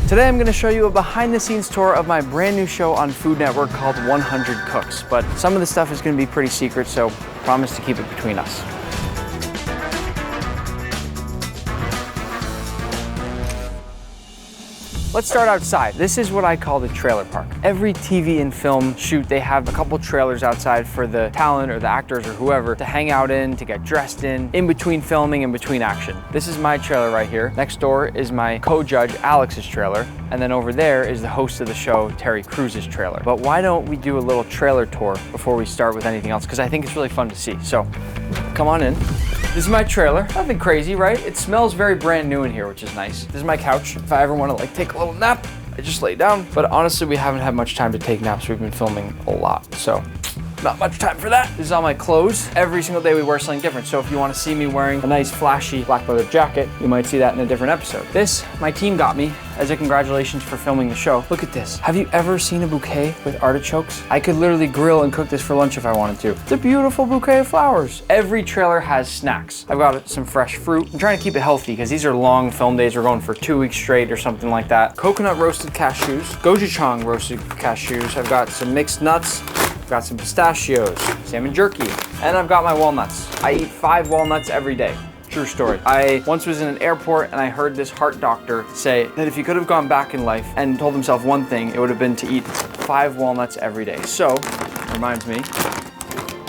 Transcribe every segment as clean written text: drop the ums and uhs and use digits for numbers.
Today I'm going to show you a behind the scenes tour of my brand new show on Food Network called 100 Cooks, but some of the stuff is going to be pretty secret, so promise to keep it between us. Let's start outside. This is what I call the trailer park. Every TV and film shoot, they have a couple trailers outside for the talent or the actors or whoever to hang out in, to get dressed in between filming and between action. This is my trailer right here. Next door is my co-judge, Alex's trailer. And then over there is the host of the show, Terry Cruz's trailer. But why don't we do a little trailer tour before we start with anything else? Because I think it's really fun to see. So come on in. This is my trailer. Nothing crazy, right? It smells very brand new in here, which is nice. This is my couch. If I ever want to take a little nap, I just lay down. But honestly, we haven't had much time to take naps. We've been filming a lot, so not much time for that. This is all my clothes. Every single day we wear something different. So if you want to see me wearing a nice flashy black leather jacket, you might see that in a different episode. This, my team got me as a congratulations for filming the show. Look at this. Have you ever seen a bouquet with artichokes? I could literally grill and cook this for lunch if I wanted to. It's a beautiful bouquet of flowers. Every trailer has snacks. I've got some fresh fruit. I'm trying to keep it healthy because these are long film days. We're going for 2 weeks straight or something like that. Coconut roasted cashews, gochujang roasted cashews. I've got some mixed nuts. Got some pistachios, salmon jerky, and I've got my walnuts. I eat 5 walnuts every day. True story. I once was in an airport and I heard this heart doctor say that if he could have gone back in life and told himself one thing, it would have been to eat 5 walnuts every day. So, reminds me,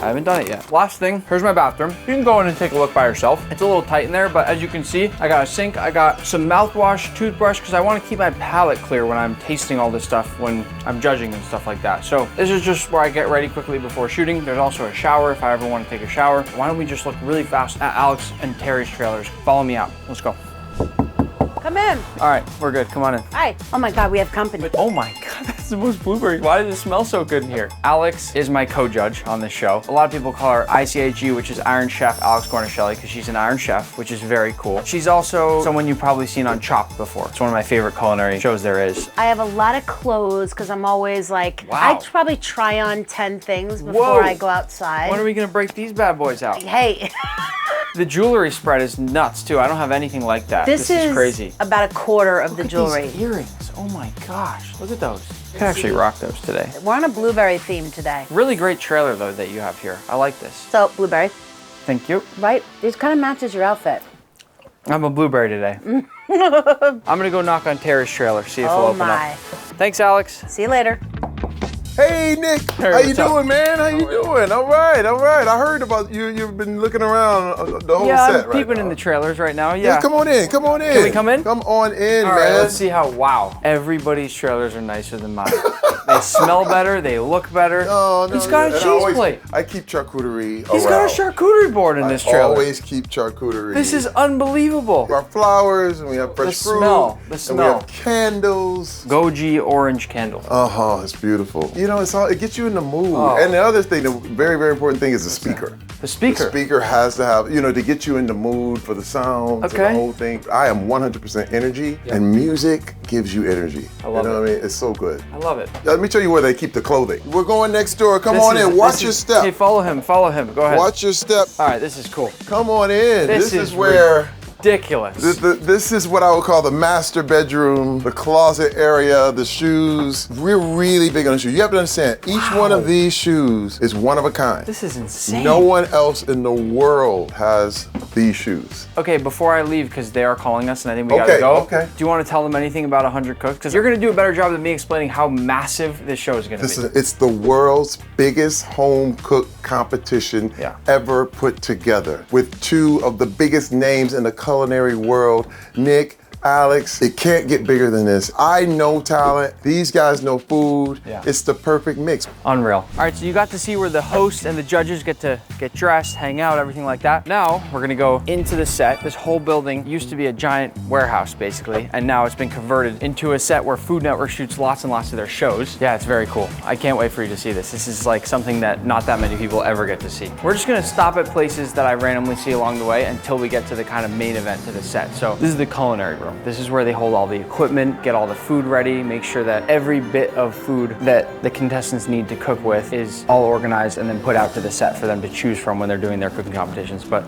I haven't done it yet. Last thing, here's my bathroom. You can go in and take a look by yourself. It's a little tight in there, but as you can see, I got a sink, I got some mouthwash, toothbrush, because I want to keep my palate clear when I'm tasting all this stuff, when I'm judging and stuff like that. So this is just where I get ready quickly before shooting. There's also a shower if I ever want to take a shower. Why don't we just look really fast at Alex and Terry's trailers? Follow me out. Let's go. Come in. All right, we're good. Come on in. Hi. Oh my God, we have company. Oh my God, that's the most blueberry. Why does it smell so good in here? Alex is my co-judge on this show. A lot of people call her ICIG, which is Iron Chef Alex Guarnaschelli, because she's an Iron Chef, which is very cool. She's also someone you've probably seen on Chopped before. It's one of my favorite culinary shows there is. I have a lot of clothes because I'm always like, wow. I probably try on 10 things before I go outside. When are we gonna break these bad boys out? Hey. The jewelry spread is nuts too. I don't have anything like that. This is crazy. About a quarter of the jewelry. These earrings. Oh my gosh. Look at those. You can actually rock those today. We're on a blueberry theme today. Really great trailer though that you have here. I like this. So, blueberry. Thank you. Right? This kind of matches your outfit. I'm a blueberry today. I'm gonna go knock on Terry's trailer, see if he'll open up. Thanks, Alex. See you later. Hey Nick, how you doing, man? How you doing? All right, all right. I heard about you. You've been looking around the whole set, I'm peeping in the trailers right now. Yeah, come on in. Come on in. Can we come in? Come on in, all man. Right, let's see how. Wow, everybody's trailers are nicer than mine. They smell better. They look better. No, He's got a cheese plate. I keep charcuterie. He's got a charcuterie board in this trailer. I always keep charcuterie. This is unbelievable. We have flowers and we have fresh fruit. The smell. And we have candles. Goji orange candle. It's beautiful. You know, it gets you in the mood. And the other thing, the very, very important thing is the speaker. The speaker. The speaker has to have, to get you in the mood for the sounds and the whole thing. I am 100% energy, and music gives you energy. I love it. You know what I mean? It's so good. I love it. Let me tell you where they keep the clothing. We're going next door. Come on in. Watch your step. Hey, follow him. Follow him. Go ahead. Watch your step. All right, this is cool. Come on in. This is where... ridiculous. This is what I would call the master bedroom, the closet area, the shoes. We're really big on the shoes. You have to understand, each one of these shoes is one of a kind. This is insane. No one else in the world has these shoes. Okay, before I leave, because they are calling us and I think we gotta go. Okay. Do you want to tell them anything about 100 Cooks? Because you're gonna do a better job than me explaining how massive this show is gonna be. It's the world's biggest home cook competition ever put together, with 2 of the biggest names in the culinary world, Nick, Alex. It can't get bigger than this. I know talent. These guys know food. Yeah. It's the perfect mix. Unreal. All right, so you got to see where the hosts and the judges get to get dressed, hang out, everything like that. Now we're gonna go into the set. This whole building used to be a giant warehouse, basically, and now it's been converted into a set where Food Network shoots lots and lots of their shows. Yeah, it's very cool. I can't wait for you to see this. This is like something that not that many people ever get to see. We're just gonna stop at places that I randomly see along the way until we get to the kind of main event to the set. So this is the culinary room. This is where they hold all the equipment, get all the food ready, make sure that every bit of food that the contestants need to cook with is all organized and then put out to the set for them to choose from when they're doing their cooking competitions. But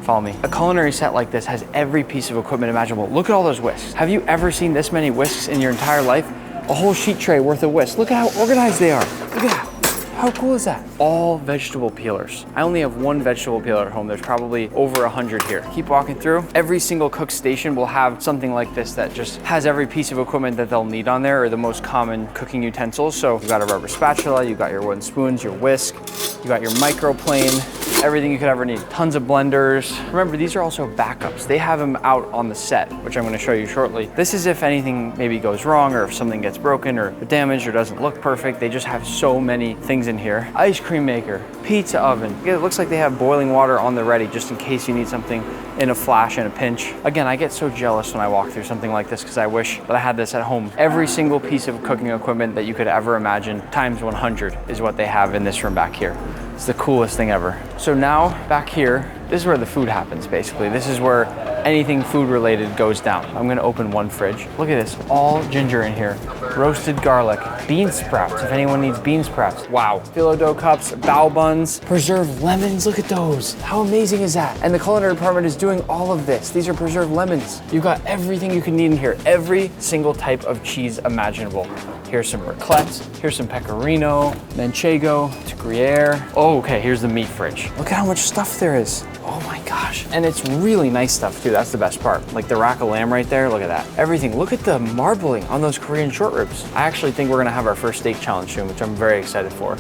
follow me. A culinary set like this has every piece of equipment imaginable. Look at all those whisks. Have you ever seen this many whisks in your entire life? A whole sheet tray worth of whisks. Look at how organized they are. Look at that. How cool is that? All vegetable peelers. I only have one vegetable peeler at home. There's probably over 100 here. Keep walking through. Every single cook station will have something like this that just has every piece of equipment that they'll need on there, or the most common cooking utensils. So you've got a rubber spatula, you've got your wooden spoons, your whisk, you got your microplane, everything you could ever need. Tons of blenders. Remember, these are also backups. They have them out on the set, which I'm gonna show you shortly. This is if anything maybe goes wrong, or if something gets broken or damaged or doesn't look perfect. They just have so many things in here. Ice cream maker, pizza oven. It looks like they have boiling water on the ready just in case you need something in a flash and a pinch. Again, I get so jealous when I walk through something like this because I wish that I had this at home. Every single piece of cooking equipment that you could ever imagine times 100 is what they have in this room back here. It's the coolest thing ever. So now back here, this is where the food happens basically. This is where anything food related goes down. I'm gonna open one fridge. Look at this, all ginger in here. Roasted garlic, bean sprouts, if anyone needs bean sprouts. Wow. Phyllo dough cups, bao buns, preserved lemons, look at those. How amazing is that? And the culinary department is doing all of this. These are preserved lemons. You've got everything you can need in here. Every single type of cheese imaginable. Here's some raclette, here's some pecorino, manchego, gruyere. Oh, okay, here's the meat fridge. Look at how much stuff there is. Oh my gosh. And it's really nice stuff too, that's the best part. Like the rack of lamb right there, look at that. Everything, look at the marbling on those Korean short ribs. I actually think we're gonna have our first steak challenge soon, which I'm very excited for.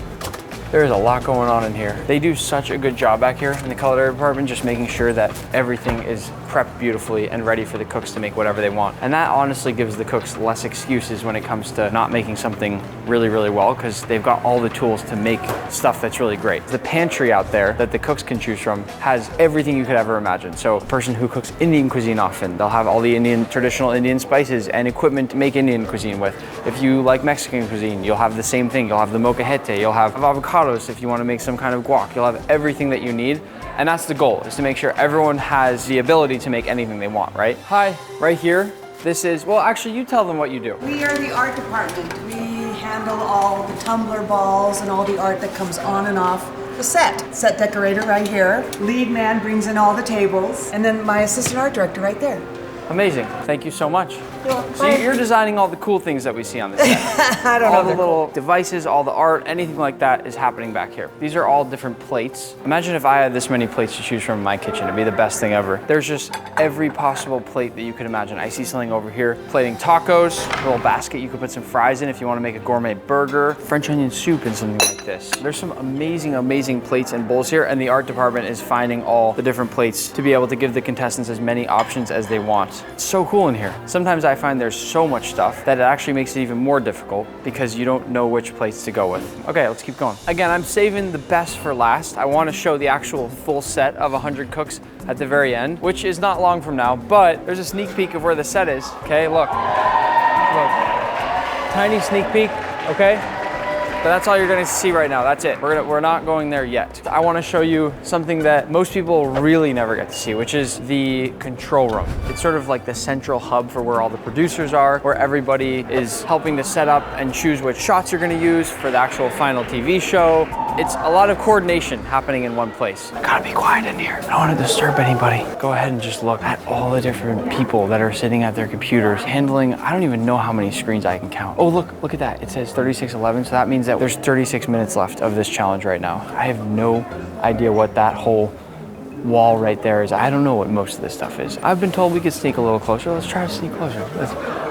There's a lot going on in here. They do such a good job back here in the culinary department, just making sure that everything is prepped beautifully and ready for the cooks to make whatever they want. And that honestly gives the cooks less excuses when it comes to not making something really, really well, because they've got all the tools to make stuff that's really great. The pantry out there that the cooks can choose from has everything you could ever imagine. So a person who cooks Indian cuisine often, they'll have all the traditional Indian spices and equipment to make Indian cuisine with. If you like Mexican cuisine, you'll have the same thing. You'll have the molcajete, you'll have avocados if you want to make some kind of guac. You'll have everything that you need. And that's the goal, is to make sure everyone has the ability to make anything they want, right? Hi, right here. This is, well, actually, you tell them what you do. We are the art department. We handle all the tumbler balls and all the art that comes on and off the set. Set decorator right here. Lead man brings in all the tables. And then my assistant art director right there. Amazing. Thank you so much. Well, so you're designing all the cool things that we see on the set. I don't know. All the little devices, all the art, anything like that is happening back here. These are all different plates. Imagine if I had this many plates to choose from in my kitchen. It'd be the best thing ever. There's just every possible plate that you could imagine. I see something over here, plating tacos, a little basket you could put some fries in if you want to make a gourmet burger, French onion soup and something like this. There's some amazing, amazing plates and bowls here, and the art department is finding all the different plates to be able to give the contestants as many options as they want. It's so cool in here. Sometimes I find there's so much stuff that it actually makes it even more difficult because you don't know which plates to go with. Okay, let's keep going. Again, I'm saving the best for last. I want to show the actual full set of 100 cooks at the very end, which is not long from now, but there's a sneak peek of where the set is. Okay, look. Look. Tiny sneak peek, okay? But that's all you're gonna see right now, that's it. We're not going there yet. I wanna show you something that most people really never get to see, which is the control room. It's sort of like the central hub for where all the producers are, where everybody is helping to set up and choose which shots you're gonna use for the actual final TV show. It's a lot of coordination happening in one place. I gotta be quiet in here. I don't wanna disturb anybody. Go ahead and just look at all the different people that are sitting at their computers, handling, I don't even know how many screens I can count. Oh, look at that. It says 3611, so that means that there's 36 minutes left of this challenge right now. I have no idea what that whole wall right there is. I don't know what most of this stuff is. I've been told we could sneak a little closer. Let's try to sneak closer.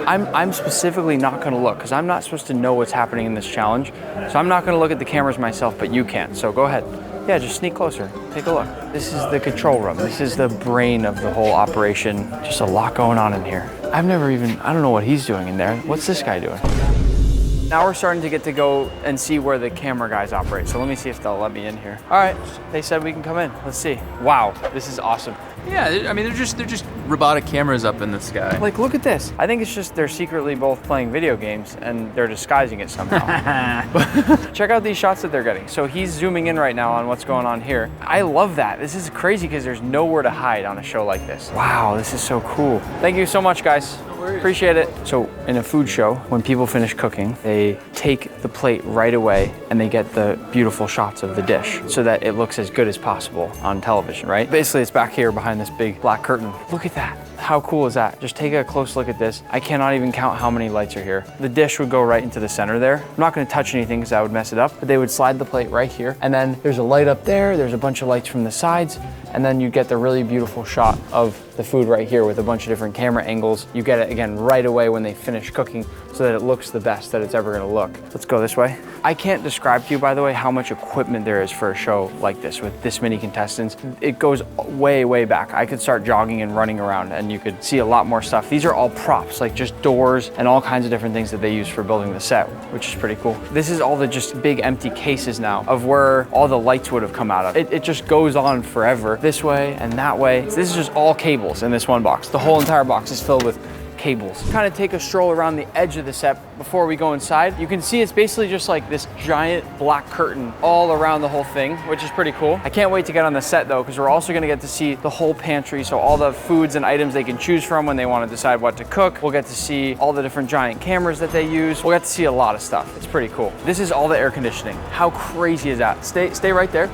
I'm specifically not gonna look because I'm not supposed to know what's happening in this challenge. So I'm not gonna look at the cameras myself, but you can. So go ahead. Yeah, just sneak closer. Take a look. This is the control room. This is the brain of the whole operation. Just a lot going on in here. I don't know what he's doing in there. What's this guy doing? Now we're starting to get to go and see where the camera guys operate. So let me see if they'll let me in here. All right, they said we can come in. Let's see. Wow, this is awesome. Yeah, I mean, they're just robotic cameras up in the sky. Like, look at this. I think it's just they're secretly both playing video games and they're disguising it somehow. Check out these shots that they're getting. So he's zooming in right now on what's going on here. I love that. This is crazy because there's nowhere to hide on a show like this. Wow, this is so cool. Thank you so much, guys. Appreciate it. So in a food show, when people finish cooking, they take the plate right away and they get the beautiful shots of the dish so that it looks as good as possible on television, right? Basically, it's back here behind this big black curtain. Look at that. How cool is that? Just take a close look at this. I cannot even count how many lights are here. The dish would go right into the center there. I'm not gonna touch anything because that would mess it up, but they would slide the plate right here. And then there's a light up there. There's a bunch of lights from the sides. And then you get the really beautiful shot of the food right here with a bunch of different camera angles. You get it again right away when they finish cooking so that it looks the best that it's ever gonna look. Let's go this way. I can't describe to you, by the way, how much equipment there is for a show like this with this many contestants. It goes way, way back. I could start jogging and running around and you could see a lot more stuff. These are all props, like just doors and all kinds of different things that they use for building the set, which is pretty cool. This is all the just big empty cases now of where all the lights would have come out of. It just goes on forever, this way and that way. This is just all cables in this one box. The whole entire box is filled with cables. Kind of take a stroll around the edge of the set before we go inside. You can see it's basically just like this giant black curtain all around the whole thing, which is pretty cool. I can't wait to get on the set though, because we're also gonna get to see the whole pantry. So all the foods and items they can choose from when they want to decide what to cook. We'll get to see all the different giant cameras that they use. We'll get to see a lot of stuff. It's pretty cool. This is all the air conditioning. How crazy is that? Stay right there.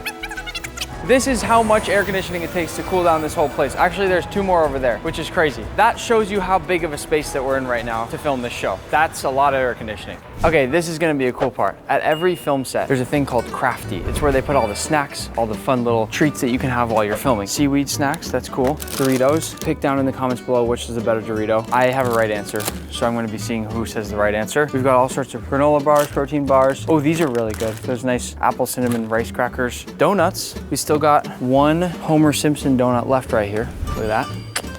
This is how much air conditioning it takes to cool down this whole place. Actually, there's 2 more over there, which is crazy. That shows you how big of a space that we're in right now to film this show. That's a lot of air conditioning. Okay, this is gonna be a cool part. At every film set, there's a thing called Crafty. It's where they put all the snacks, all the fun little treats that you can have while you're filming. Seaweed snacks, that's cool. Doritos, pick down in the comments below which is the better Dorito. I have a right answer, so I'm gonna be seeing who says the right answer. We've got all sorts of granola bars, protein bars. Oh, these are really good. There's nice apple cinnamon rice crackers. Donuts, we still got 1 Homer Simpson donut left right here. Look at that.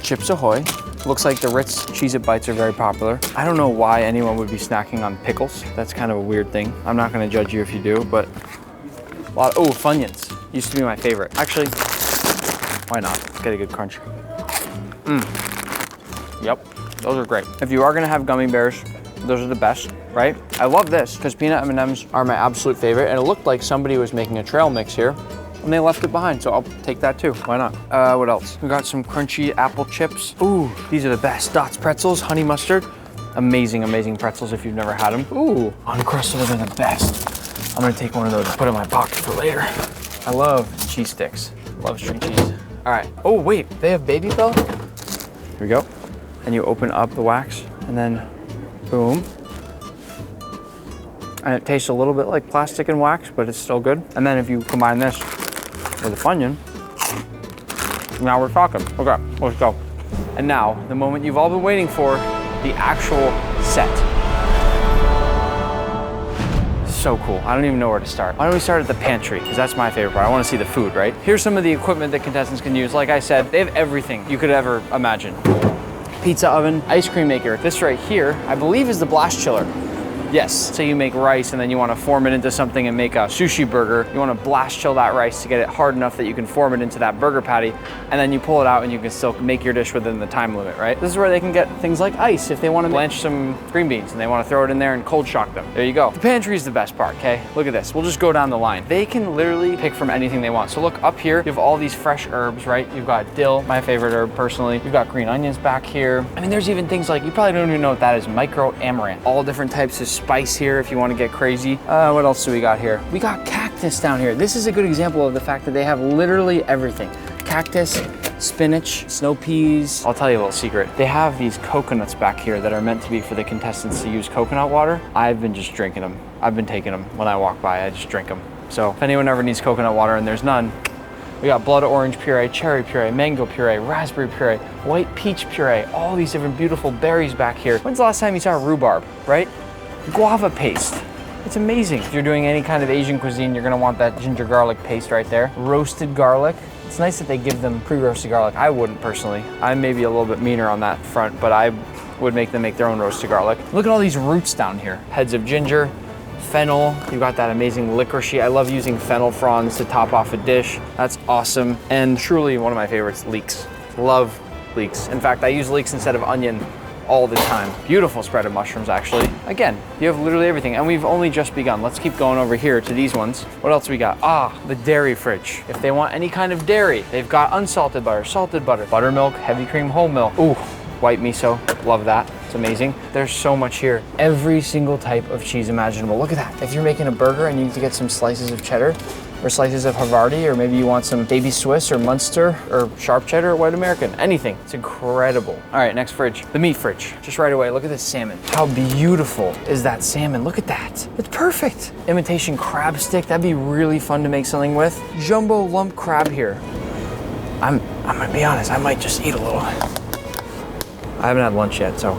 Chips Ahoy. Looks like the Ritz Cheez-It Bites are very popular. I don't know why anyone would be snacking on pickles. That's kind of a weird thing. I'm not gonna judge you if you do, but a lot of, oh, Funyuns. Used to be my favorite. Actually, why not? Get a good crunch. Yep, those are great. If you are gonna have gummy bears, those are the best, right? I love this because peanut M&Ms are my absolute favorite, and it looked like somebody was making a trail mix here and they left it behind, so I'll take that too. Why not? What else? We got some crunchy apple chips. Ooh, these are the best. Dots pretzels, honey mustard. Amazing, amazing pretzels if you've never had them. Ooh, Uncrustables are the best. I'm gonna take one of those and put it in my pocket for later. I love cheese sticks. Love string cheese. All right. Oh wait, they have Baby Bell? Here we go. And you open up the wax and then boom. And it tastes a little bit like plastic and wax, but it's still good. And then if you combine this with a Funyun, now we're talking. Okay, let's go. And now, the moment you've all been waiting for, the actual set. So cool. I don't even know where to start. Why don't we start at the pantry? Because that's my favorite part. I want to see the food, right? Here's some of the equipment that contestants can use. Like I said, they have everything you could ever imagine. Pizza oven, ice cream maker. This right here, I believe is the blast chiller. Yes, say you make rice and then you want to form it into something and make a sushi burger. You want to blast chill that rice to get it hard enough that you can form it into that burger patty, and then you pull it out and you can still make your dish within the time limit, right? This is where they can get things like ice if they want to blanch some green beans and they want to throw it in there and cold shock them. There you go. The pantry is the best part, okay? Look at this. We'll just go down the line. They can literally pick from anything they want. So look up here, you have all these fresh herbs, right? You've got dill, my favorite herb personally. You've got green onions back here. I mean, there's even things like, you probably don't even know what that is, micro amaranth. All different types of spice here if you want to get crazy. What else do we got here? We got cactus down here. This is a good example of the fact that they have literally everything. Cactus, spinach, snow peas. I'll tell you a little secret. They have these coconuts back here that are meant to be for the contestants to use coconut water. I've been just drinking them. I've been taking them when I walk by. I just drink them. So if anyone ever needs coconut water and there's none, we got blood orange puree, cherry puree, mango puree, raspberry puree, white peach puree, all these different beautiful berries back here. When's the last time you saw rhubarb, right? Guava paste. It's amazing. If you're doing any kind of Asian cuisine, you're gonna want that ginger garlic paste right there. Roasted garlic. It's nice that they give them pre-roasted garlic. I wouldn't personally. I'm maybe a little bit meaner on that front, but I would make them make their own roasted garlic. Look at all these roots down here. Heads of ginger, fennel. You've got that amazing licorice. I love using fennel fronds to top off a dish. That's awesome. And truly one of my favorites, leeks. Love leeks. In fact, I use leeks instead of onion all the time. Beautiful spread of mushrooms, actually. Again, you have literally everything, and we've only just begun. Let's keep going over here to these ones. What else we got? Ah, the dairy fridge. If they want any kind of dairy, they've got unsalted butter, salted butter, buttermilk, heavy cream, whole milk. Ooh, white miso, love that. It's amazing. There's so much here. Every single type of cheese imaginable. Look at that. If you're making a burger and you need to get some slices of cheddar or slices of Havarti, or maybe you want some baby Swiss or Munster or sharp cheddar or white American, anything. It's incredible. All right, next fridge, the meat fridge. Just right away, look at this salmon. How beautiful is that salmon? Look at that. It's perfect. Imitation crab stick, that'd be really fun to make something with. Jumbo lump crab here. I'm gonna be honest, I might just eat a little. I haven't had lunch yet, so.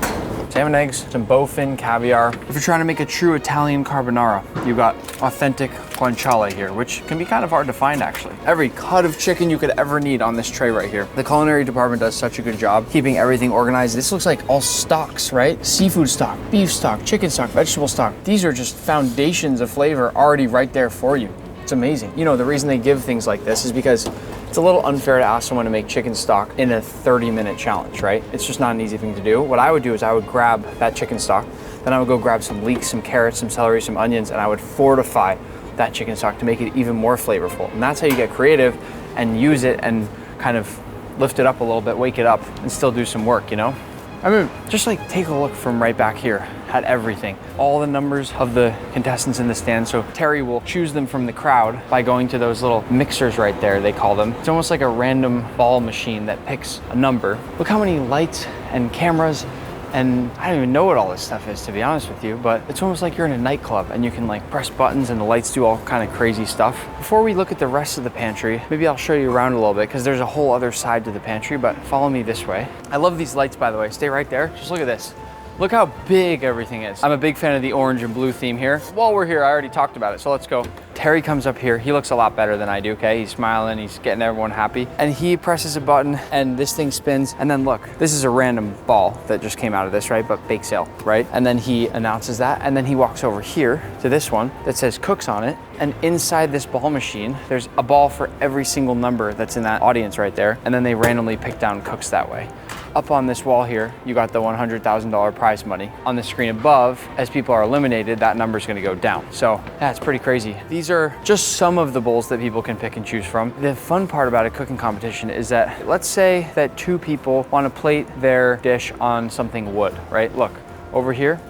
Salmon eggs, some bowfin caviar. If you're trying to make a true Italian carbonara, you've got authentic guanciale here, which can be kind of hard to find actually. Every cut of chicken you could ever need on this tray right here. The culinary department does such a good job keeping everything organized. This looks like all stocks, right? Seafood stock, beef stock, chicken stock, vegetable stock. These are just foundations of flavor already right there for you. It's amazing. You know, the reason they give things like this is because it's a little unfair to ask someone to make chicken stock in a 30-minute challenge, right? It's just not an easy thing to do. What I would do is I would grab that chicken stock, then I would go grab some leeks, some carrots, some celery, some onions, and I would fortify that chicken stock to make it even more flavorful. And that's how you get creative and use it and kind of lift it up a little bit, wake it up, and still do some work, you know? I mean, just like take a look from right back here at everything. All the numbers of the contestants in the stand. So Terry will choose them from the crowd by going to those little mixers right there, they call them. It's almost like a random ball machine that picks a number. Look how many lights and cameras, and I don't even know what all this stuff is, to be honest with you, but it's almost like you're in a nightclub and you can like press buttons and the lights do all kind of crazy stuff. Before we look at the rest of the pantry, maybe I'll show you around a little bit because there's a whole other side to the pantry, but follow me this way. I love these lights, by the way. Stay right there. Just look at this. Look how big everything is. I'm a big fan of the orange and blue theme here. While we're here, I already talked about it, so let's go. Terry comes up here. He looks a lot better than I do, okay? He's smiling, he's getting everyone happy. And he presses a button and this thing spins. And then look, this is a random ball that just came out of this, right? But bake sale, right? And then he announces that. And then he walks over here to this one that says cooks on it. And inside this ball machine, there's a ball for every single number that's in that audience right there. And then they randomly pick down cooks that way. Up on this wall here, you got the $100,000 prize money. On the screen above, as people are eliminated, that number's gonna go down. So yeah, it's pretty crazy. These are just some of the bowls that people can pick and choose from. The fun part about a cooking competition is that, let's say that 2 people wanna plate their dish on something wood, right? Look, over here,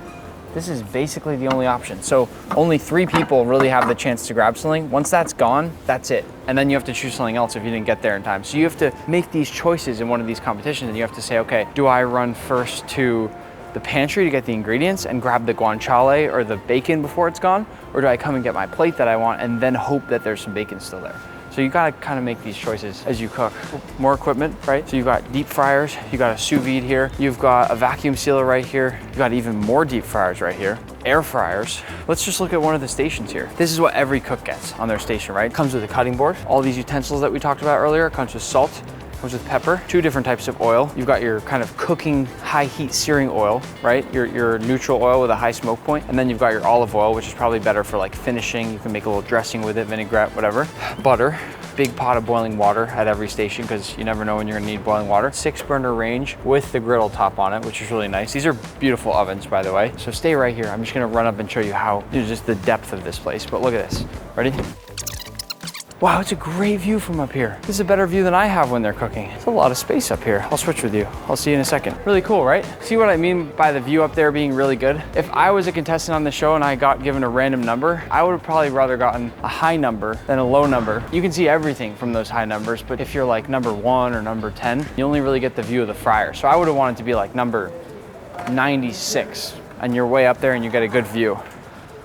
this is basically the only option. So only 3 people really have the chance to grab something. Once that's gone, that's it. And then you have to choose something else if you didn't get there in time. So you have to make these choices in one of these competitions and you have to say, okay, do I run first to the pantry to get the ingredients and grab the guanciale or the bacon before it's gone? Or do I come and get my plate that I want and then hope that there's some bacon still there? So you gotta kind of make these choices as you cook. More equipment, right? So you've got deep fryers, you got a sous vide here, you've got a vacuum sealer right here, you've got even more deep fryers right here, air fryers. Let's just look at one of the stations here. This is what every cook gets on their station, right? Comes with a cutting board. All these utensils that we talked about earlier, comes with salt, comes with pepper, 2 different types of oil. You've got your kind of cooking high heat searing oil, right? Your neutral oil with a high smoke point. And then you've got your olive oil, which is probably better for like finishing. You can make a little dressing with it, vinaigrette, whatever. Butter, big pot of boiling water at every station because you never know when you're gonna need boiling water. 6-burner range with the griddle top on it, which is really nice. These are beautiful ovens, by the way. So stay right here. I'm just gonna run up and show you how, just the depth of this place. But look at this, ready? Wow, it's a great view from up here. This is a better view than I have when they're cooking. It's a lot of space up here. I'll switch with you. I'll see you in a second. Really cool, right? See what I mean by the view up there being really good? If I was a contestant on the show and I got given a random number, I would have probably rather gotten a high number than a low number. You can see everything from those high numbers, but if you're like number 1 or number 10, you only really get the view of the fryer. So I would have wanted to be like number 96, and you're way up there and you get a good view.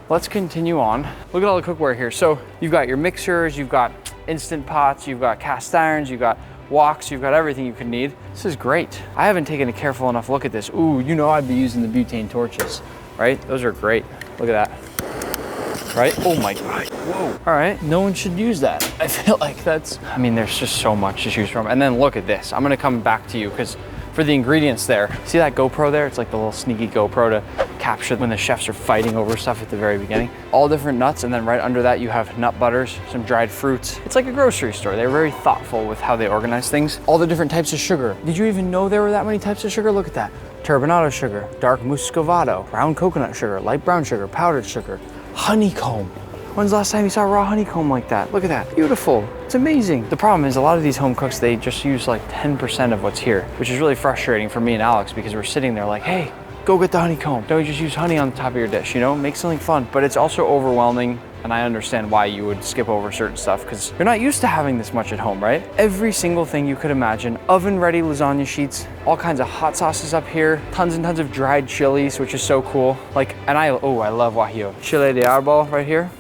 Let's continue on. Look at all the cookware here. So you've got your mixers, you've got instant pots, you've got cast irons, you've got woks, you've got everything you could need. This is great. I haven't taken a careful enough look at this. Ooh, you know I'd be using the butane torches, right? Those are great. Look at that. Right? Oh my God, whoa. All right, no one should use that. I feel like I mean, there's just so much to choose from. And then look at this. I'm gonna come back to you because for the ingredients there, see that GoPro there? It's like the little sneaky GoPro to capture when the chefs are fighting over stuff at the very beginning. All different nuts, and then right under that you have nut butters, some dried fruits. It's like a grocery store. They're very thoughtful with how they organize things. All the different types of sugar. Did you even know there were that many types of sugar? Look at that. Turbinado sugar, dark muscovado, brown coconut sugar, light brown sugar, powdered sugar, honeycomb. When's the last time you saw raw honeycomb like that? Look at that, beautiful. It's amazing. The problem is a lot of these home cooks, they just use like 10% of what's here, which is really frustrating for me and Alex because we're sitting there like, hey, go get the honeycomb. Don't just use honey on the top of your dish, you know? Make something fun. But it's also overwhelming, and I understand why you would skip over certain stuff because you're not used to having this much at home, right? Every single thing you could imagine, oven-ready lasagna sheets, all kinds of hot sauces up here, tons and tons of dried chilies, which is so cool. Like, and I love guajillo. Chile de árbol right here.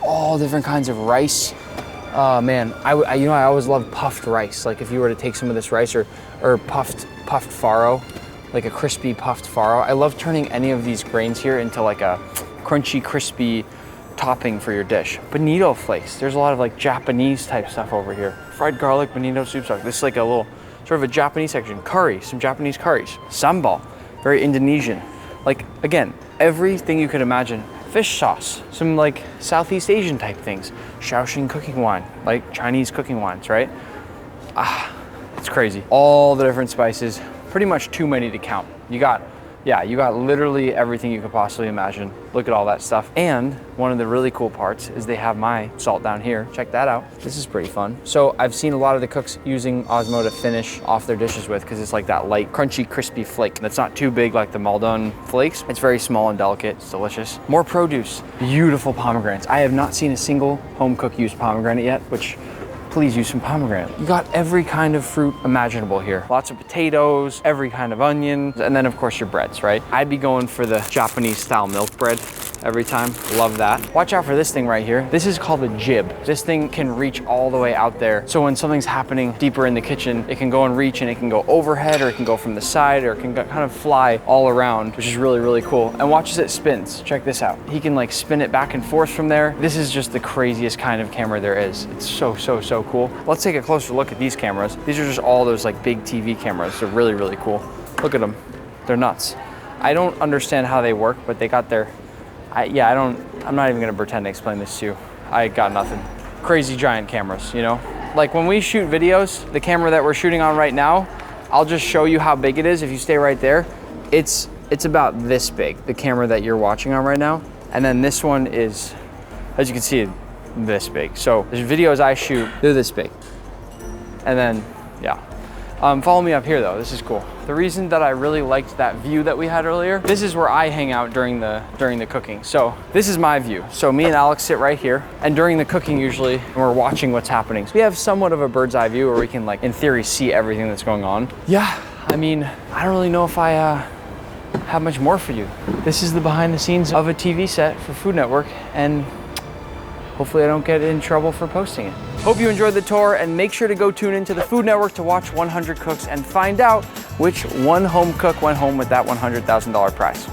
All different kinds of rice. Man, I always love puffed rice. Like if you were to take some of this rice or puffed farro, like a crispy puffed farro. I love turning any of these grains here into like a crunchy, crispy topping for your dish. Bonito flakes. There's a lot of like Japanese type stuff over here. Fried garlic, bonito soup stock. This is like a little sort of a Japanese section. Curry, some Japanese curries. Sambal, very Indonesian. Like again, everything you could imagine. Fish sauce, some like Southeast Asian type things. Shaoxing cooking wine, like Chinese cooking wines, right? It's crazy. All the different spices, pretty much too many to count. You got literally everything you could possibly imagine. Look at all that stuff. And one of the really cool parts is they have my salt down here. Check that out. This is pretty fun. So I've seen a lot of the cooks using Osmo to finish off their dishes with because it's like that light, crunchy, crispy flake that's not too big like the Maldon flakes. It's very small and delicate. It's delicious. More produce. Beautiful pomegranates. I have not seen a single home cook use pomegranate yet, which please use some pomegranate. You got every kind of fruit imaginable here. Lots of potatoes, every kind of onion, and then of course your breads, right? I'd be going for the Japanese style milk bread every time. Love that. Watch out for this thing right here. This is called a jib. This thing can reach all the way out there. So when something's happening deeper in the kitchen, it can go and reach and it can go overhead or it can go from the side or it can kind of fly all around, which is really, really cool. And watch as it spins. Check this out. He can like spin it back and forth from there. This is just the craziest kind of camera there is. It's so cool. Let's take a closer look at these cameras. These are just all those like big TV cameras. They're really, really cool. Look at them. They're nuts. I don't understand how they work, but they got their, I'm not even gonna pretend to explain this to you. I got nothing. Crazy giant cameras, you know? Like when we shoot videos, the camera that we're shooting on right now, I'll just show you how big it is. If you stay right there, it's about this big, the camera that you're watching on right now. And then this one is, as you can see, this big. So there's videos I shoot, they're this big. And then, yeah. Follow me up here though, this is cool. The reason that I really liked that view that we had earlier, this is where I hang out during the cooking. So this is my view. So me and Alex sit right here, and during the cooking usually, we're watching what's happening. So we have somewhat of a bird's eye view where we can like, in theory, see everything that's going on. Yeah, I mean, I don't really know if I have much more for you. This is the behind the scenes of a TV set for Food Network, and hopefully I don't get in trouble for posting it. Hope you enjoyed the tour, and make sure to go tune into the Food Network to watch 100 Cooks and find out which one home cook went home with that $100,000 prize.